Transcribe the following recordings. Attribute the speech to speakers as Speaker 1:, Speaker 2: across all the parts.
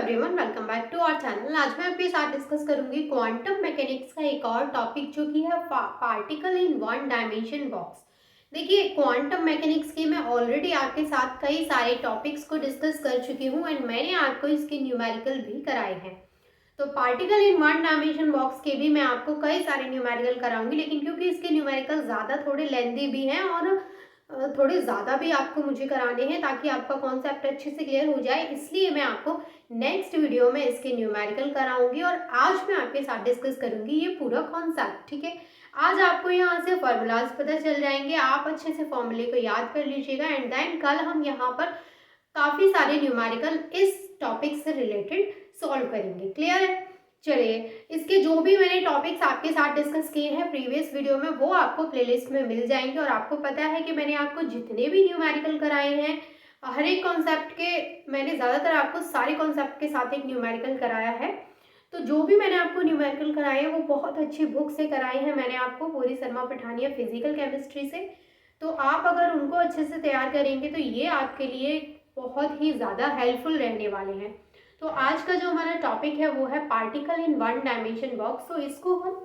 Speaker 1: Everyone, welcome back to our channel. आज मैं आपके साथ डिस्कस करूंगी क्वांटम मैकेनिक्स का एक और टॉपिक जो कि है particle in one dimension box. देखिए, क्वांटम मैकेनिक्स के मैं ऑलरेडी आपके साथ कई सारे टॉपिक्स को डिस्कस कर चुकी हूं एंड मैंने आपको इसके न्यूमेरिकल भी कराए हैं। तो particle in one dimension box के भी मैं आपको कई सारे न्यूमेरिकल कराऊंगी, लेकिन क्योंकि इसके न्यूमेरिकल ज़्यादा थोड़े लेंदी भी हैं और थोड़े ज़्यादा भी आपको मुझे कराने हैं ताकि आपका कॉन्सेप्ट अच्छे से क्लियर हो जाए, इसलिए मैं आपको नेक्स्ट वीडियो में इसके न्यूमेरिकल कराऊंगी और आज मैं आपके साथ डिस्कस करूंगी ये पूरा कॉन्सेप्ट। ठीक है, आज आपको यहाँ से फॉर्मूलाज पता चल जाएंगे, आप अच्छे से फॉर्मूले को याद कर लीजिएगा एंड देन कल हम यहाँ पर काफ़ी सारे न्यूमेरिकल इस टॉपिक से रिलेटेड सॉल्व करेंगे। क्लियर है? चलिए, इसके जो भी मैंने टॉपिक्स आपके साथ डिस्कस किए हैं प्रीवियस वीडियो में वो आपको प्लेलिस्ट में मिल जाएंगे और आपको पता है कि मैंने आपको जितने भी न्यूमेरिकल कराए हैं हर एक कॉन्सेप्ट के, मैंने ज़्यादातर आपको सारे कॉन्सेप्ट के साथ एक न्यूमेरिकल कराया है। तो जो भी मैंने आपको न्यूमेरिकल कराए हैं वो बहुत अच्छी बुक से कराए हैं मैंने आपको, पूरी शर्मा पठानिया फिजिकल केमिस्ट्री से। तो आप अगर उनको अच्छे से तैयार करेंगे तो ये आपके लिए बहुत ही ज़्यादा हेल्पफुल रहने वाले हैं। तो आज का जो हमारा टॉपिक है वो है particle in one dimension box. तो इसको हम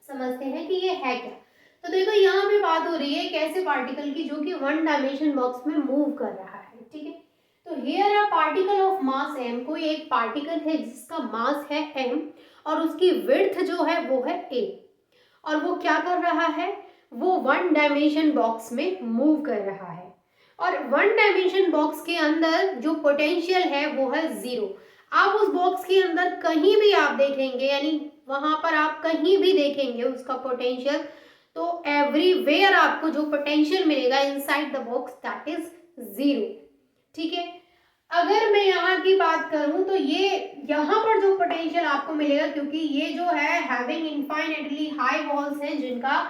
Speaker 1: समझते हैं कि ये है क्या। तो देखो, यहाँ पे बात हो रही है एक ऐसे पार्टिकल की जो कि वन डायमेंशन बॉक्स में मूव कर रहा है। ठीक है, तो here a particle of mass m, कोई एक पार्टिकल है जिसका मास है m और उसकी विड्थ जो है वो है a, और वो क्या कर रहा है, वो वन डायमेंशन बॉक्स में मूव कर रहा है। और वन डायमेंशन बॉक्स के अंदर जो पोटेंशियल है वो है जीरो। आप उस बॉक्स के अंदर कहीं भी आप देखेंगे, यानी वहां पर आप कहीं भी देखेंगे उसका पोटेंशियल, तो एवरीवेयर आपको जो पोटेंशियल मिलेगा inside the box that is zero. ठीक है, अगर मैं यहाँ की बात करूं तो ये यहाँ पर जो पोटेंशियल आपको मिलेगा, क्योंकि ये जो है हैविंग इनफाइनेटली हाई वॉल्स हैं जिनका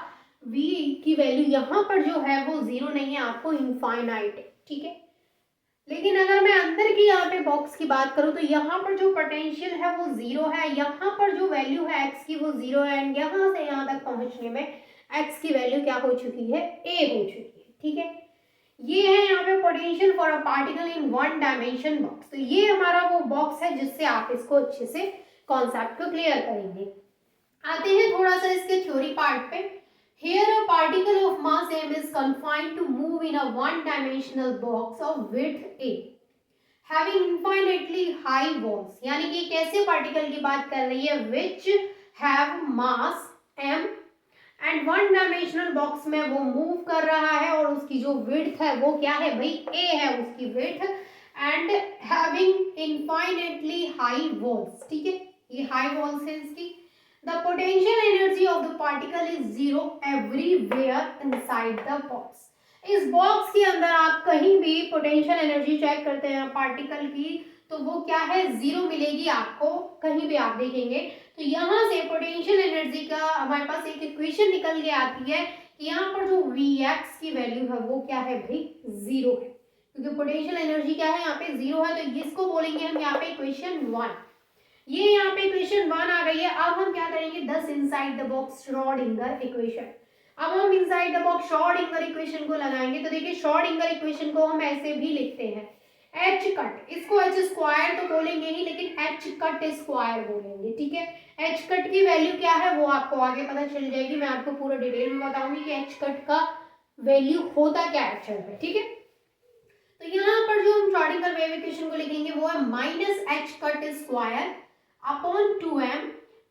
Speaker 1: v की वैल्यू यहाँ पर जो है वो जीरो नहीं है, आपको इनफाइनाइट है। ठीक है, लेकिन अगर मैं अंदर की यहाँ पे बॉक्स की बात करूँ तो यहाँ पर जो पोटेंशियल है वो जीरो है, यहाँ पर जो वैल्यू है x की वो जीरो है एंड यहाँ से यहाँ तक पहुँचने में x की वैल्यू क्या हो चुकी है, a हो चुकी है। ठीक है, ये है यहाँ पे potential for a particle in one dimension box. तो ये हमारा वो बॉक्स है जिससे आप इसको अच्छे से कॉन्सेप्ट को क्लियर करेंगे। आते हैं थोड़ा सा इसके थ्योरी पार्ट पे। Here a particle of mass m is confined to move in a one-dimensional box of width a, having infinitely high walls। यानी कि कैसे पार्टिकल की बात कर रही है, which have mass m and one dimensional box में वो मूव कर रहा है और उसकी जो width है वो क्या है भाई, a है उसकी width and having infinitely high walls। ठीक है, ये high walls है इसकी। The potential energy of the particle is zero everywhere inside the box। इस बॉक्स के अंदर आप कहीं भी पोटेंशियल एनर्जी चेक करते हैं पार्टिकल की तो वो क्या है, जीरो मिलेगी आपको, कहीं भी आप देखेंगे। तो यहाँ से पोटेंशियल एनर्जी का हमारे पास एक इक्वेशन निकल के आती है कि यहाँ पर जो Vx की वैल्यू है वो क्या है भाई, जीरो है, क्योंकि पोटेंशियल एनर्जी क्या है यहाँ पे जीरो है। तो इसको बोलेंगे हम यहाँ पे इक्वेशन 1। ये यहाँ पे इक्वेशन 1 आ गई है। अब हम क्या करेंगे, दस inside the box Schrodinger equation. अब हम inside the box Schrodinger equation को लगाएंगे। तो देखिए, श्रोडिंगर इक्वेशन को हम ऐसे भी लिखते हैं, एच कट, इसको एच स्क्वायर तो बोलेंगे ही लेकिन एच कट स्क्वायर बोलेंगे। ठीक है, एच कट की वैल्यू क्या है वो आपको आगे पता चल जाएगी, मैं आपको पूरा डिटेल में बताऊंगी कि एच कट का वैल्यू होता क्या एक्चुअल में। ठीक है, तो यहाँ पर जो हम श्रोडिंगर वेव इक्वेशन को लिखेंगे वो है minus H cut square upon 2m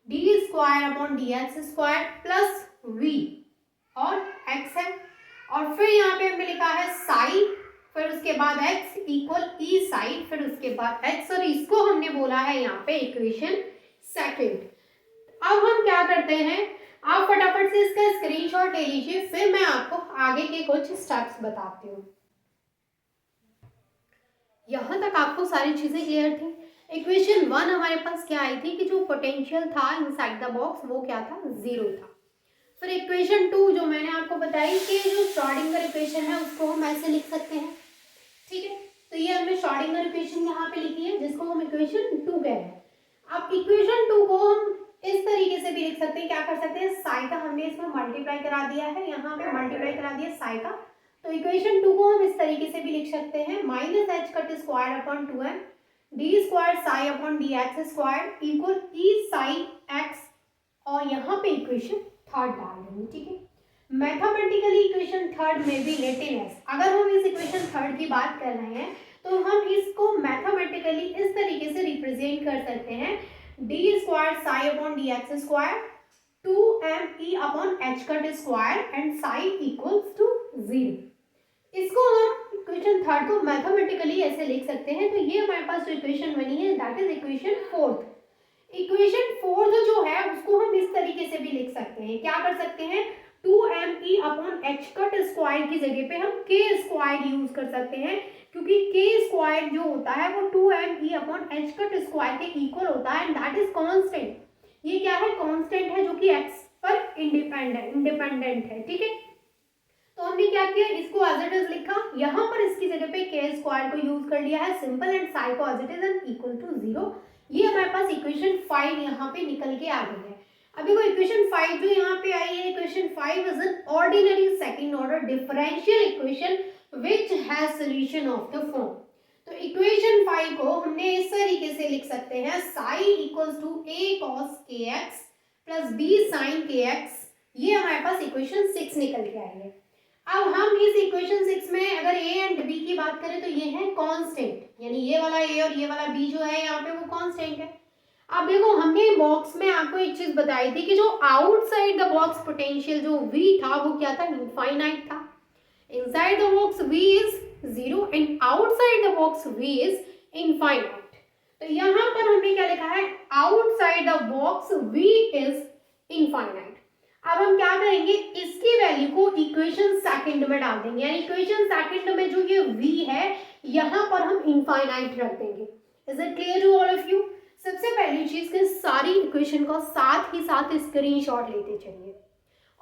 Speaker 1: D square upon D X square plus v और x है, और फिर यहाँ पे हमने लिखा है साई, फिर उसके बाद x इक्वल ई साई, फिर उसके बाद x, और इसको हमने बोला है यहाँ पे इक्वेशन सेकंड। अब हम क्या करते हैं, आप फटाफट से इसका स्क्रीनशॉट ले लीजिए, फिर मैं आपको आगे के कुछ स्टेप्स बताती हूँ। यहाँ तक आपको सारी चीजें क्लियर थी। इक्वेशन 1 हमारे पास क्या आई थी कि जो पोटेंशियल था इनसाइड द बॉक्स वो क्या था, जीरो था। फिर इक्वेशन 2 जो मैंने आपको बताई कि जो श्रोडिंगर इक्वेशन है उसको हम ऐसे लिख सकते हैं। ठीक है, तो ये हमने श्रोडिंगर इक्वेशन यहाँ पे लिखी है जिसको हम इक्वेशन 2 कह रहे हैं। अब इक्वेशन 2 को हम इस तरीके से भी लिख सकते हैं, क्या कर सकते हैं, साई का हमने इसमें मल्टीप्लाई करा दिया है, यहाँ पे मल्टीप्लाई करा दिया साई का। तो इक्वेशन 2 को हम इस तरीके से भी लिख सकते हैं, minus H cut square upon 2m D square psi upon D X square equal E psi X, और यहाँ पे इक्वेशन थर्ड डाल देंगे, ठीक है। मैथमेटिकली इक्वेशन थर्ड में भी रिटन एज, अगर हम इस इक्वेशन थर्ड की बात कर रहे हैं तो हम इसको मैथमेटिकली इस तरीके से रिप्रेजेंट कर सकते हैं, D square psi upon D X square 2m e upon h cut square and psi equals to 0। इसको हम इक्वेशन थर्ड को मैथमेटिकली ऐसे लिख सकते हैं। तो ये हमारे पास जो इक्वेशन बनी है that is equation fourth. Equation fourth जो है उसको हम इस तरीके से भी लिख सकते हैं, क्या कर सकते हैं, 2m e upon h cut square की जगह पे हम k स्क्वायर यूज कर सकते हैं, क्योंकि k स्क्वायर जो होता है वो 2m e upon h cut square के इक्वल होता है एंड दैट इज कांस्टेंट। ये क्या है, कांस्टेंट है जो कि x पर इंडिपेंडेंट है, ठीक है। तो हमने क्या किया, इसको एज इट इज लिखा, यहाँ पर इसकी जगह पे k स्क्वायर को यूज कर लिया है सिंपल एंड साई को as it is and equal to 0। ये हमारे पास इक्वेशन 5 यहाँ पे निकल के आ गई है। अभी को इक्वेशन 5 जो यहाँ पे आई है, equation 5 is an ordinary second order differential equation which has solution of the form. तो इक्वेशन 5 को हमने इस तरीके से लिख सकते हैं, psi equals to a cos kx plus b sin kx। ये हमारे पास इक्वेशन 6 निकल के आई है। अब हम इस इक्वेशन 6 में अगर a एंड b की बात करें तो ये है कांस्टेंट, यानी ये वाला a और ये वाला b जो है यहाँ पे वो कांस्टेंट है। अब देखो हमने बॉक्स में आपको एक चीज बताई थी कि जो आउटसाइड द बॉक्स पोटेंशियल जो v था वो क्या था, इनफाइनाइट था। Inside the box v is 0 and outside the box v is infinite. तो यहाँ पर हमने क्या लिखा है, outside the box v is infinite. अब हम क्या करेंगे, इसकी वैल्यू को इक्वेशन सेकंड में डाल देंगे, यानी इक्वेशन सेकंड में जो ये v है यहाँ पर हम इनफाइनाइट रख देंगे। Is it clear to all of you? सबसे पहली चीज के सारी इक्वेशन का साथ ही साथ स्क्रीनशॉट लेते चलिए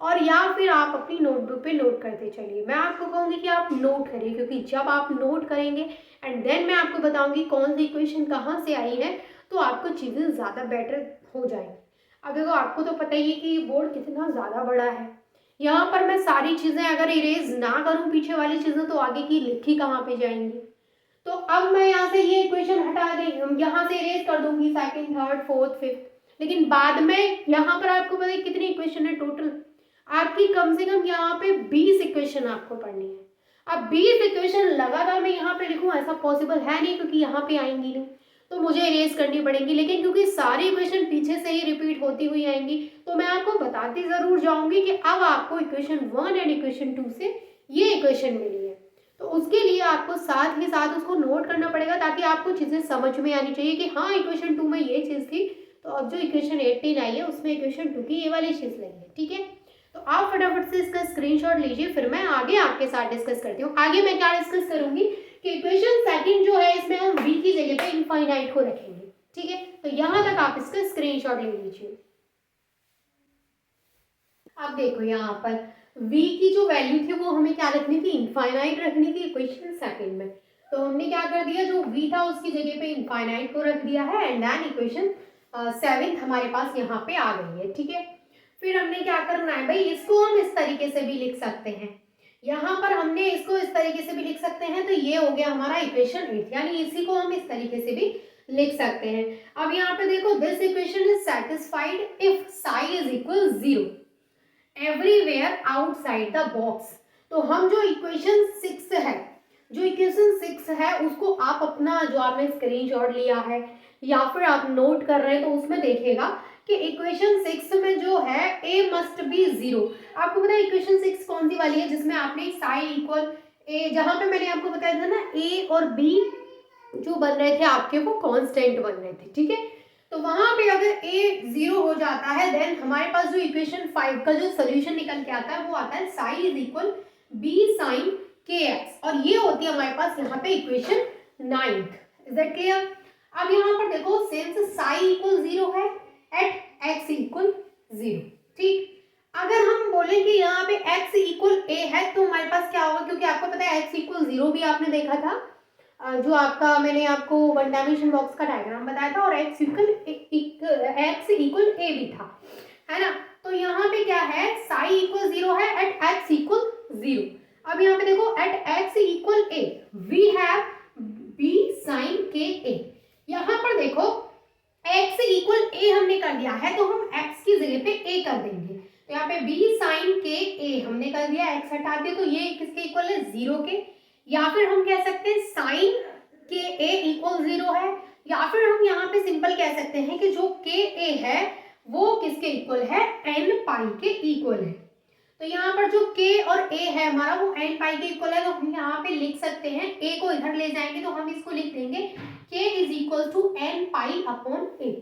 Speaker 1: और या फिर आप अपनी नोटबुक पे नोट करते चलिए। मैं आपको कहूँगी कि आप नोट करिए, क्योंकि जब आप नोट करेंगे एंड देन मैं आपको बताऊंगी कौन सी इक्वेशन कहाँ से आई है, तो आपको चीज़ें ज़्यादा बेटर हो जाएंगी। अब देखो आपको तो पता ही है कि बोर्ड कितना ज़्यादा बड़ा है, यहाँ पर मैं सारी चीज़ें अगर इरेज ना करूँ पीछे वाली चीज़ें तो आगे की लिखी कहाँ पे जाएंगी। तो अब मैं यहाँ से ये इक्वेशन हटा दें, यहाँ से इरेज कर दूंगी सेकंड, थर्ड, फोर्थ, फिफ्थ, लेकिन बाद में यहाँ पर आपको पता है कितनी इक्वेशन है टोटल, आपकी कम से कम यहाँ पे 20 इक्वेशन आपको पढ़नी है। अब 20 इक्वेशन लगातार मैं यहाँ पे लिखूँ ऐसा पॉसिबल है नहीं, क्योंकि यहाँ पे आएंगी नहीं तो मुझे इरेज करनी पड़ेगी, लेकिन क्योंकि सारी इक्वेशन पीछे से ही रिपीट होती हुई आएंगी तो मैं आपको बताती जरूर जाऊंगी कि अब आपको इक्वेशन 1 एंड इक्वेशन 2 से ये इक्वेशन मिली है। तो उसके लिए आपको साथ ही साथ उसको नोट करना पड़ेगा ताकि आपको चीज़ें समझ में आनी चाहिए कि हाँ इक्वेशन 2 में ये चीज़ थी, तो अब जो इक्वेशन 18 आई है उसमें इक्वेशन 2 की ये वाली चीज़ लगी है, ठीक है। तो आप फटाफट से इसका स्क्रीनशॉट लीजिए, फिर मैं आगे आपके साथ डिस्कस करती हूँ। आगे मैं क्या डिस्कस करूंगी कि इक्वेशन सेकंड जो है इसमें हम v की जगह पे इनफाइनाइट को रखेंगे, ठीक है। तो यहाँ तक आप इसका स्क्रीनशॉट ले लीजिए। अब देखो यहाँ पर v की जो वैल्यू थी वो हमें क्या रखनी थी, इनफाइनाइट रखनी थी इक्वेशन सेकंड में। तो हमने क्या कर दिया, जो v था उसकी जगह पे इनफाइनाइट को रख दिया है एंड देन इक्वेशन 7 हमारे पास यहाँ पे आ गई है, ठीक है। फिर हमने क्या करना है भाई, इसको हम इस तरीके से भी लिख सकते हैं, यहाँ पर हमने इसको इस तरीके से भी लिख सकते हैं। तो ये हो गया हमारा इक्वेशन 8, यानी इसी को हम इस तरीके से भी लिख सकते हैं। अब यहाँ पे देखो, this equation is satisfied if Sai is equal 0 everywhere outside the box. तो हम जो इक्वेशन 6 है उसको आप अपना जो आपने स्क्रीनशॉट लिया है या फिर आप नोट कर रहे हैं तो उसमें देखिएगा कि इक्वेशन 6 में जो है a मस्ट बी 0। आपको पता है इक्वेशन 6 कौन सी वाली है जिसमें आपने साई इक्वल a, जहां पे मैंने आपको बताया था ना a और b जो बन रहे थे आपके वो कांस्टेंट बन रहे थे, ठीक है। तो वहां पे अगर a 0 हो जाता है देन हमारे पास जो इक्वेशन 5 का जो सोल्यूशन निकल के आता है वो आता है Sai is equal b sin kx, और ये होती है हमारे पास यहाँ पे इक्वेशन 9। Is that clear? अब यहाँ पर देखो सिंस साई इक्वल 0 है एट x इक्वल 0, ठीक। अगर हम बोलें कि यहाँ पे x इक्वल a है तो हमारे पास क्या होगा, क्योंकि आपको पता है x इक्वल 0 भी आपने देखा था, जो आपका मैंने आपको वन डायमेंशन बॉक्स का डायग्राम बताया था, और x इक्वल a भी था, है ना। तो यहाँ पे क्या है, साई इक्वल 0 है एट x इक्वल 0। अब यहाँ पे देखो at x equal a we have b sin k a, यहाँ पर देखो x इक्वल a हमने कर दिया है, तो हम x की जगह पे a कर देंगे। तो यहाँ पे b साइन के a हमने कर दिया, x हटा दिया, तो ये किसके इक्वल है, 0 के। या फिर हम कह सकते हैं साइन के a इक्वल 0 है, या फिर हम यहाँ पे सिंपल कह सकते हैं कि जो के a है वो किसके इक्वल है, n पाई के इक्वल है। तो यहाँ पर जो k और a है हमारा वो n पाई के इक्वल है, तो हम यहाँ पे लिख सकते हैं, a को इधर ले जाएंगे तो हम इसको लिख देंगे k is equal to n pi upon a।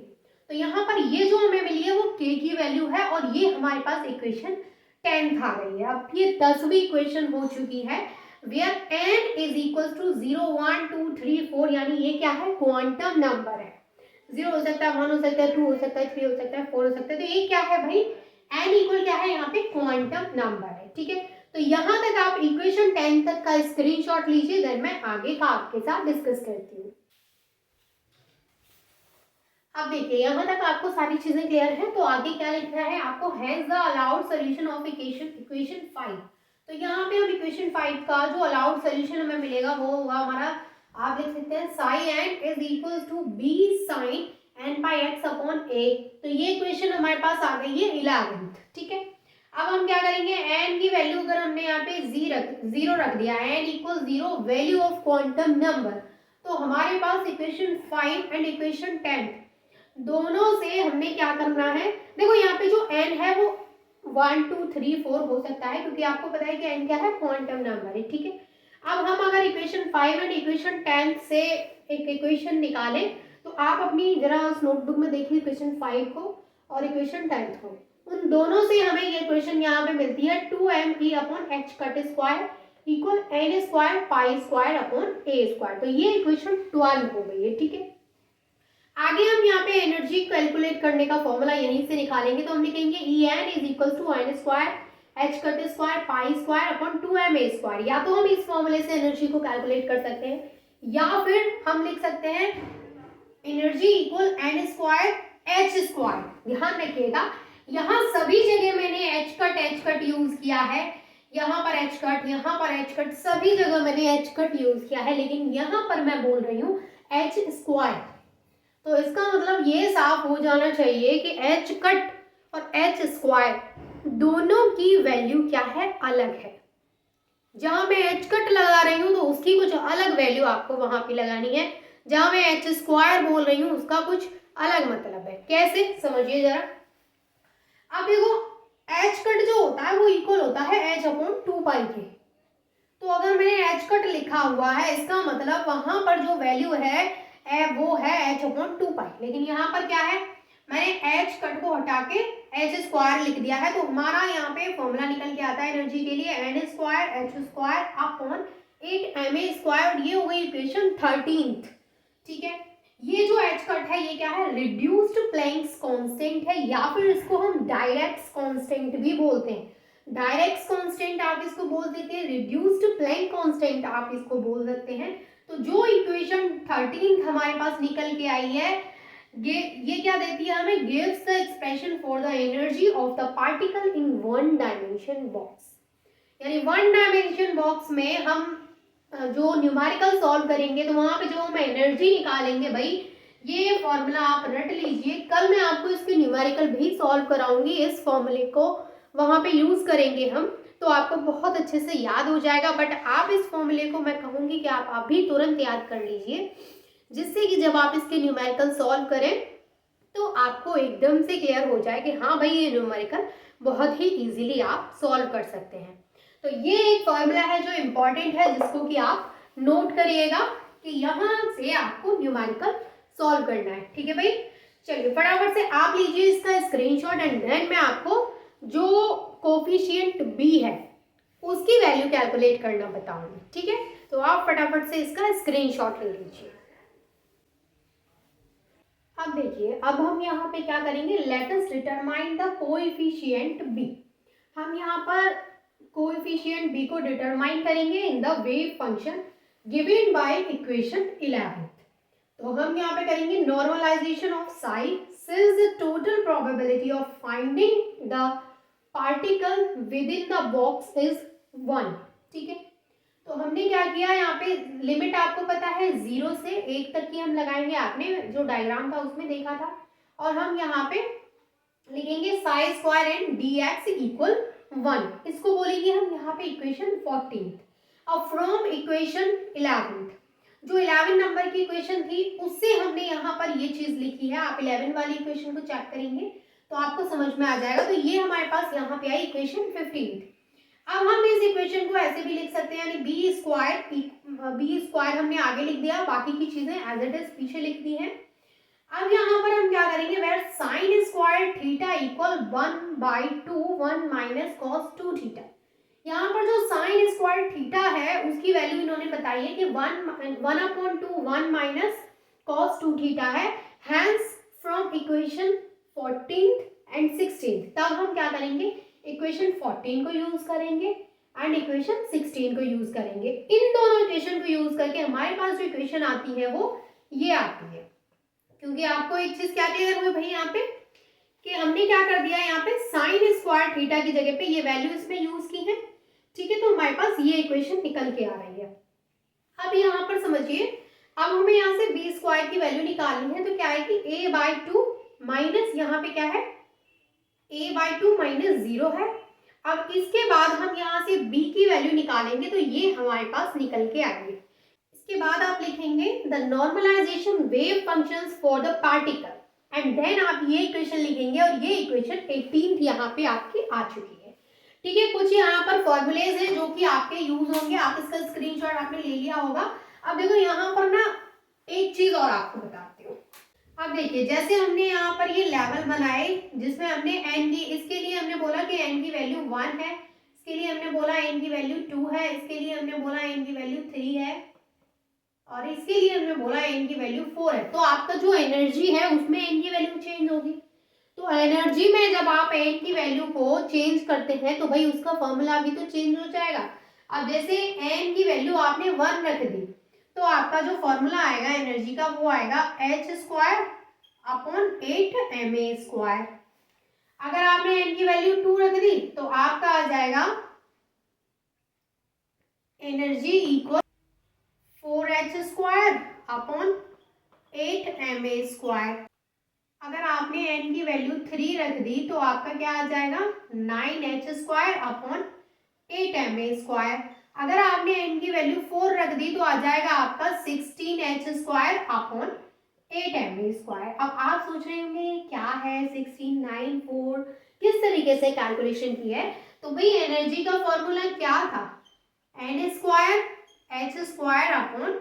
Speaker 1: तो यहाँ पर ये जो हमें मिली है वो k की वैल्यू है, और ये हमारे पास इक्वेशन 10th आ गई है। अब ये 10वीं इक्वेशन हो चुकी है, where n is equal to 0 1 2 3 4, यानी ये क्या है, क्वांटम नंबर है। 0 हो सकता है, 1 हो सकता है, 2 हो सकता है, 3 हो सकता है, 4 हो सकता है। तो ये क्या है भाई, n इक्वल क्या है, यहाँ पे क्वांटम नंबर है। ठीक है, तो यहाँ तक आप इक्वेशन 10 तक का स्क्रीनशॉट लीजिए, देन मैं आगे का आपके साथ डिस्कस करती हूँ। अब देखिए यहाँ तक आपको सारी चीजें क्लियर है, तो आगे क्या लिखना है आपको, has the allowed solution of equation 5। तो यहाँ पे हम इक्वेशन 5 का जो अलाउड सोल्यूशन हमें मिलेगा वो होगा हमारा, आप लिख सकते हैं psi N is equal to B sine N by X upon A. तो ये इक्वेशन हमारे पास आ गई है 11th। ठीक है, अब हम क्या करेंगे, एन की वैल्यू अगर हमने यहाँ पे 0 रख दिया, n equal 0 value of quantum number, तो हमारे पास इक्वेशन 5 एंड इक्वेशन 10 दोनों से हमने क्या करना है। देखो यहाँ पे जो n है वो 1 2 3 4 हो सकता है, क्योंकि आपको पता है कि n क्या है, क्वांटम नंबर है। ठीक है, अब हम अगर इक्वेशन 5 एंड इक्वेशन 10 से एक इक्वेशन निकालें, तो आप अपनी जरा उस नोटबुक में देखिए इक्वेशन 5 को और इक्वेशन 10 को, उन दोनों से हमें ये इक्वेशन यहाँ पे मिलती है 2m e upon H cut square equal n square pi square upon a square. तो ये इक्वेशन 12 हो गई है। ठीक है, आगे हम यहाँ पे एनर्जी कैलकुलेट करने का फॉर्मूला यहीं से निकालेंगे, तो हम लिखेंगे E n is equal to n square h cut square pi square upon 2m a square. या तो हम इस फॉर्मूले से एनर्जी को कैलकुलेट कर सकते हैं, या फिर हम लिख सकते हैं energy equal n square h square. ध्यान रखिएगा यहाँ सभी जगह मैंने एच कट यूज किया है, यहाँ पर एच कट, यहाँ पर एच कट, सभी जगह मैंने एच कट यूज किया है, लेकिन यहाँ पर मैं बोल रही हूँ एच स्क्वायर। तो इसका मतलब ये साफ हो जाना चाहिए कि एच कट और एच स्क्वायर दोनों की वैल्यू क्या है, अलग है। जहां मैं एच कट लगा रही हूँ तो उसकी कुछ अलग वैल्यू आपको वहां पे लगानी है, जहां मैं एच स्क्वायर बोल रही हूँ उसका कुछ अलग मतलब है। कैसे, समझिए जरा। अब देखो एच कट जो होता है वो इक्वल होता है एच अपॉन 2 पाई के। तो अगर मैंने एच कट लिखा हुआ है, इसका मतलब वहां पर जो वैल्यू है वो है एच अपॉन 2 पाई, लेकिन यहाँ पर क्या है, मैंने एच कट को हटा के एच स्क्वायर लिख दिया है। तो हमारा यहाँ पे फॉर्मूला निकल के आता है एनर्जी के लिए n square h square upon 8ma square, और ये हो गई इक्वेशन 13th। ठीक है, ये जो एच कट है ये क्या है, रिड्यूस्ड प्लैंक्स कांस्टेंट है, या फिर इसको हम डायरेक्ट कांस्टेंट भी बोलते हैं। डायरेक्ट कांस्टेंट आप इसको बोल देते हैं, रिड्यूस्ड प्लैंक कांस्टेंट आप इसको बोल सकते हैं। तो जो इक्वेशन 13 हमारे पास निकल के आई है, ये क्या देती है हमें, gives the expression for the energy of the particle in one dimension box. यानी वन डायमेंशन बॉक्स में हम जो न्यूमेरिकल सॉल्व करेंगे तो वहां पे जो हम एनर्जी निकालेंगे, भाई ये फॉर्मूला आप रट लीजिए, कल मैं आपको इसके न्यूमेरिकल भी सॉल्व कराऊंगी, इस फॉर्मूले को वहां पे यूज करेंगे हम, तो आपको बहुत अच्छे से याद हो जाएगा। बट आप इस फॉर्मूले को मैं कहूंगी कि आप अभी तुरंत याद कर लीजिए, जिससे कि जब आप इसके न्यूमेरिकल सॉल्व करें तो आपको एकदम से क्लियर हो जाए कि हाँ भाई ये न्यूमेरिकल बहुत ही इजीली आप सॉल्व कर सकते हैं। तो ये एक फॉर्मूला है जो इम्पोर्टेंट है, जिसको कि आप नोट करिएगा कि यहाँ से आपको न्यूमेरिकल सॉल्व करना है। ठीक है भाई, चलिए फटाफट से आप लीजिए इसका स्क्रीनशॉट, एंड देन मैं आपको जो कोफिशिएंट बी है उसकी वैल्यू कैलकुलेट करना बताऊंगी। ठीक है, तो आप फटाफट से इसका स्क्रीनशॉट ले लीजिए। अब देखिए, अब हम यहाँ पे क्या करेंगे, let us determine the coefficient B. हम यहाँ पर कोएफिशिएंट बी को डिटरमाइन करेंगे in the wave function given by equation 11। तो हम यहाँ पे करेंगे normalization of psi since the total probability of finding the particle within the box is 1। ठीक है, तो हमने क्या किया, यहाँ पे लिमिट आपको पता है 0 से 1 तक की हम लगाएंगे, आपने जो डायग्राम था उसमें देखा था। और हम यहाँ पे लिखेंगे Sai square and D x equal 1, इसको बोलेंगे हम यहाँ पे इक्वेशन 14। अब फ्रॉम इक्वेशन 11, जो 11 नंबर की इक्वेशन थी उससे हमने यहाँ पर ये चीज लिखी है। आप 11 वाली इक्वेशन को चेक करेंगे तो आपको समझ में आ जाएगा। तो ये हमारे पास यहाँ पे आई इक्वेशन 15। अब हम इस इक्वेशन को ऐसे भी लिख सकते हैं, यानी बी स्क्वायर हमने आगे लिख दिया, बाकी की चीजें एज इट इज पीछे लिख दी है। अब यहाँ पर हम क्या करेंगे, where sine square theta equal 1/2 1 minus cos 2 theta. यहाँ पर जो साइन स्क्वायर थीटा है उसकी वैल्यू इन्होंने बताई है कि 1/2 1 माइनस कॉस 2 थीटा है। हैंस फ्रॉम इक्वेशन 14 एंड 16 तब हम क्या करेंगे, इक्वेशन 14 को यूज करेंगे एंड इक्वेशन 16 को यूज करेंगे। इन दोनों इक्वेशन को यूज करके हमारे पास जो इक्वेशन आती है वो ये आती है। क्योंकि आपको एक चीज क्या क्लियर हुई भाई यहाँ पे, कि हमने क्या कर दिया, यहाँ पे साइन स्क्वायर थीटा की जगह पे ये वैल्यू इसमें यूज की है। ठीक है, तो हमारे पास ये इक्वेशन निकल के आ रही है। अब यहाँ पर समझिए, अब हमें यहाँ से बी स्क्वायर की वैल्यू निकालनी है, तो क्या है कि a/2 माइनस यहाँ पे क्या है a/2 माइनस 0 है। अब इसके बाद हम यहाँ से b की वैल्यू निकालेंगे तो ये हमारे पास निकल के आएंगे। इसके बाद आप लिखेंगे the normalization wave functions for the particle and then आप ये इक्वेशन लिखेंगे और ये इक्वेशन 18 यहाँ पे आपकी आ चुकी है। ठीक है, कुछ यहाँ पर फॉर्मूलेज हैं जो कि आपके यूज होंगे, आप इसका स्क्रीनशॉट आपने ले लिया होगा। अब देखो यहाँ पर ना एक चीज और आपको बताती हूँ। अब देखिए, जैसे हमने यहाँ पर ये लेवल बनाए जिसमें हमने n की, इसके लिए हमने बोला कि n की वैल्यू 1 है, इसके लिए हमने बोला n की वैल्यू 2 है, इसके लिए हमने बोला n की वैल्यू 3 है, और इसके लिए हमने बोला n की वैल्यू 4 है। तो आपका जो एनर्जी है उसमें n की वैल्यू चेंज होगी। तो एनर्जी में जब आप n की वैल्यू को चेंज करते हैं तो भाई उसका फॉर्मूला भी तो चेंज हो जाएगा। अब जैसे n की वैल्यू आपने 1 रख दी तो आपका जो फॉर्मूला आएगा एनर्जी का वो आएगा h² अपॉन 8ma²। अगर आपने n की वैल्यू 2 रख दी तो आपका आ जाएगा energy equal 4h² upon 8ma²। अगर आपने n की वैल्यू 3 रख दी तो आपका क्या आ जाएगा 9h² अपॉन 8ma²। अगर आपने n की वैल्यू 4 रख दी तो आ जाएगा आपका 16h² अपॉन 8ma²। अब आप सोच रहे होंगे क्या है 16 9 4 किस तरीके से कैलकुलेशन की है। तो भाई एनर्जी का फॉर्मूला क्या था, n² h² अपॉन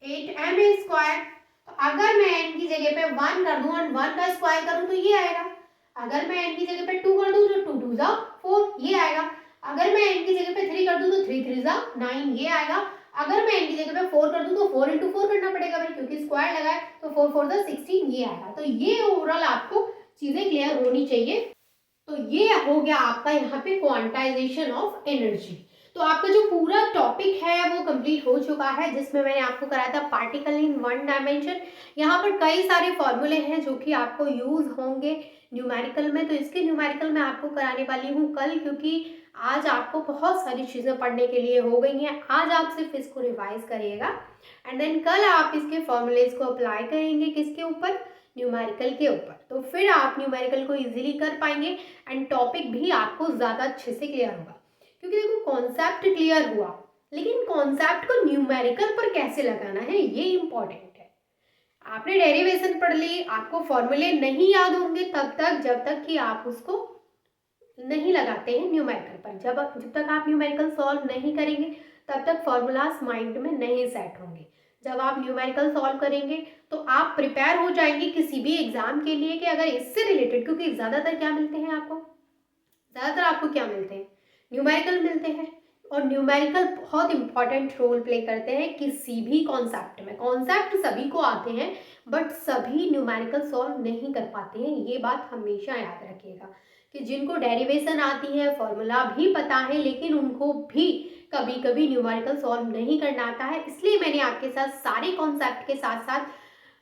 Speaker 1: 8ma²। तो अगर मैं n की जगह पे 1 कर दूं और 1 का स्क्वायर करूं तो ये आएगा। अगर मैं n की जगह पे 2 कर दूं तो 2 2 4 ये आएगा। अगर मैं n की जगह पे 3 कर दूं तो 3 3 9 ये आएगा। अगर मैं n की जगह पे 4 कर दूं तो 4 × 4 करना पड़ेगा भाई, क्योंकि स्क्वायर लगा है, तो 4 4 16 ये आएगा। तो ये ओवरऑल आपको चीजें क्लियर होनी चाहिए। तो ये हो गया आपका यहाँ पे क्वांटाइजेशन ऑफ एनर्जी। तो आपका जो पूरा टॉपिक है वो कंप्लीट हो चुका है, जिसमें मैंने आपको कराया था पार्टिकल इन 1 डायमेंशन। यहाँ पर कई सारे फॉर्मूले हैं जो कि आपको यूज होंगे न्यूमेरिकल में। तो इसके न्यूमेरिकल मैं आपको कराने वाली हूँ कल, क्योंकि आज आपको बहुत सारी चीज़ें पढ़ने के लिए हो गई हैं। आज आप सिर्फ इसको रिवाइज करिएगा एंड देन कल आप इसके फॉर्मूलेज को अप्लाई करेंगे किसके ऊपर, न्यूमेरिकल के ऊपर। तो फिर आप न्यूमेरिकल को इजीली कर पाएंगे एंड टॉपिक भी आपको ज़्यादा अच्छे से क्लियर होगा। क्योंकि देखो कॉन्सेप्ट क्लियर हुआ, लेकिन कॉन्सेप्ट को न्यूमेरिकल पर कैसे लगाना है ये इंपॉर्टेंट है। आपने डेरिवेशन पढ़ ली, आपको फॉर्मूले नहीं याद होंगे तब तक जब तक कि आप उसको नहीं लगाते हैं न्यूमेरिकल पर। जब तक आप न्यूमेरिकल सॉल्व नहीं करेंगे तब तक फॉर्मूलाज माइंड में नहीं सेट होंगे। जब आप न्यूमेरिकल सॉल्व करेंगे तो आप प्रिपेयर हो जाएंगे किसी भी एग्जाम के लिए कि अगर इससे रिलेटेड, क्योंकि ज़्यादातर क्या मिलते हैं आपको, ज़्यादातर आपको क्या मिलते हैं, न्यूमेरिकल मिलते हैं। और न्यूमेरिकल बहुत इंपॉर्टेंट रोल प्ले करते हैं किसी भी कॉन्सेप्ट में। कॉन्सेप्ट सभी को आते हैं बट सभी न्यूमेरिकल सॉल्व नहीं कर पाते हैं, ये बात हमेशा याद रखिएगा कि जिनको डेरिवेशन आती है, फॉर्मूला भी पता है, लेकिन उनको भी कभी कभी न्यूमेरिकल सॉल्व नहीं करना आता है। इसलिए मैंने आपके साथ सारे कॉन्सेप्ट के साथ साथ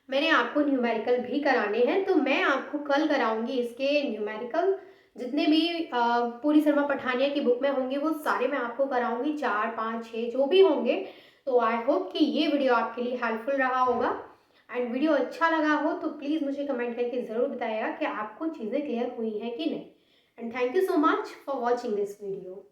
Speaker 1: मैंने आपको न्यूमेरिकल भी कराने हैं। तो मैं आपको कल कराऊंगी इसके न्यूमेरिकल जितने भी पूरी शर्मा पठानिया की बुक में होंगे वो सारे मैं आपको कराऊंगी, 4, 5, 6 जो भी होंगे। तो आई होप कि ये वीडियो आपके लिए हेल्पफुल रहा होगा। एंड वीडियो अच्छा लगा हो तो प्लीज़ मुझे कमेंट करके ज़रूर बताइएगा कि आपको चीज़ें क्लियर हुई हैं कि नहीं। And thank you so much for watching this video.